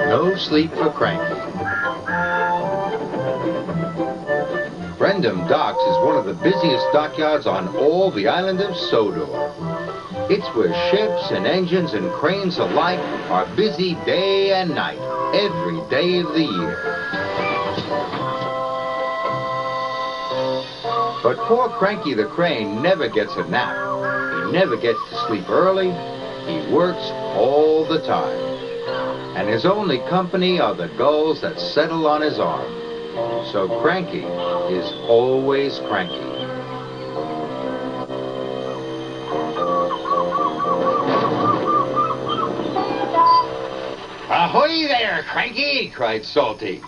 No sleep for Cranky. Brendam Docks is one of the busiest dockyards on all the island of Sodor. It's where ships and engines and cranes alike are busy day and night, every day of the year. But poor Cranky the crane never gets a nap. He never gets to sleep early. He works all the time. And his only company are the gulls that settle on his arm. So Cranky is always cranky. Ahoy there, Cranky, cried Salty.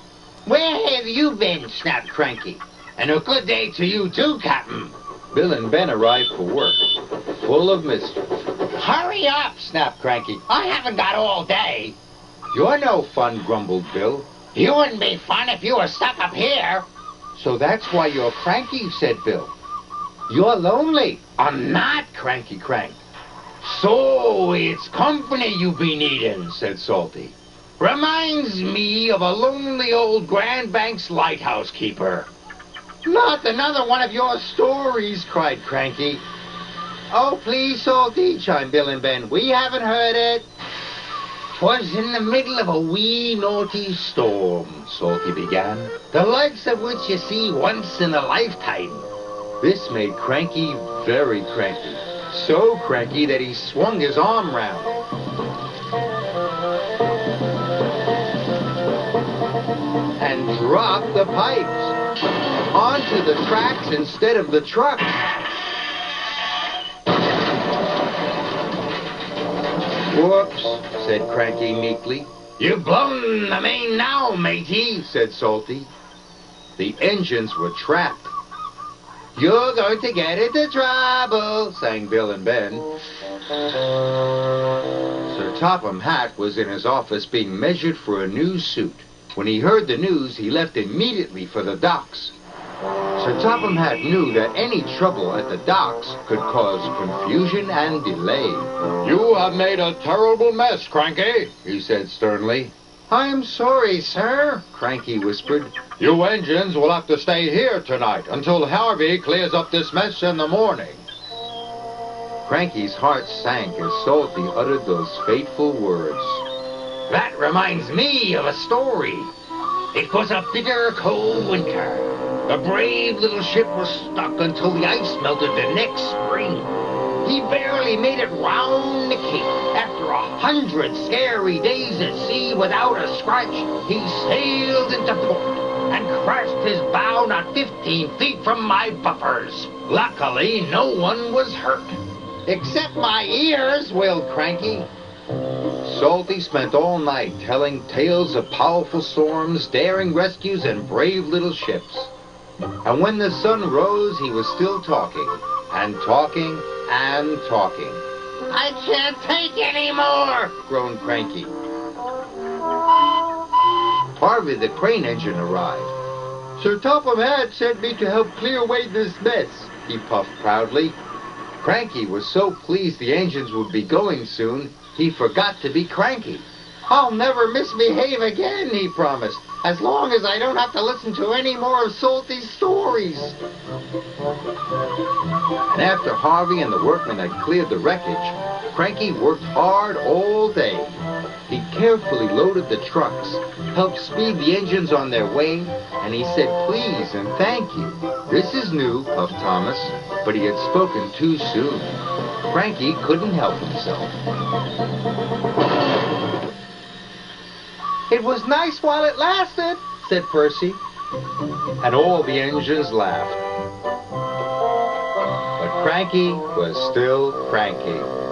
Where have you been? Snapped Cranky. And a good day to you too, Captain. Bill and Ben arrived for work, full of mischief. Hurry up, snapped Cranky. I haven't got all day. You're no fun, grumbled Bill. You wouldn't be fun if you were stuck up here. So that's why you're cranky, said Bill. You're lonely. I'm not, Cranky cranked. So it's company you be needin', said Salty. Reminds me of a lonely old Grand Banks lighthouse keeper. Not another one of your stories, cried Cranky. Oh, please, Salty, chimed Bill and Ben. We haven't heard it. 'Twas in the middle of a wee naughty storm, Salty began, the likes of which you see once in a lifetime. This made Cranky very cranky. So cranky that he swung his arm round. And dropped the pipes onto the tracks instead of the truck. Whoops, said Cranky meekly. You've blown the main now, matey, said Salty. The engines were trapped. You're going to get into trouble, sang Bill and Ben. Sir Topham Hatt was in his office being measured for a new suit. When he heard the news, he left immediately for the docks. Sir Topham Hatt knew that any trouble at the docks could cause confusion and delay. You have made a terrible mess, Cranky, he said sternly. I'm sorry, sir, Cranky whispered. You engines will have to stay here tonight until Harvey clears up this mess in the morning. Cranky's heart sank as Salty uttered those fateful words. That reminds me of a story. It was a bitter cold winter. The brave little ship was stuck until the ice melted the next spring. He barely made it round the cape. After 100 scary days at sea without a scratch, he sailed into port and crashed his bow not 15 feet from my buffers. Luckily, no one was hurt. Except my ears, wailed Cranky. Salty spent all night telling tales of powerful storms, daring rescues, and brave little ships. And when the sun rose, he was still talking, and talking, and talking. I can't take any more, groaned Cranky. Harvey the crane engine arrived. Sir Topham Hatt sent me to help clear away this mess, he puffed proudly. Cranky was so pleased the engines would be going soon, he forgot to be cranky. I'll never misbehave again, he promised, as long as I don't have to listen to any more of Salty's stories. And after Harvey and the workmen had cleared the wreckage, Cranky worked hard all day. He carefully loaded the trucks, helped speed the engines on their way, and he said please and thank you. This is new, puffed Thomas, but he had spoken too soon. Cranky couldn't help himself. It was nice while it lasted, said Percy. And all the engines laughed. But Cranky was still cranky.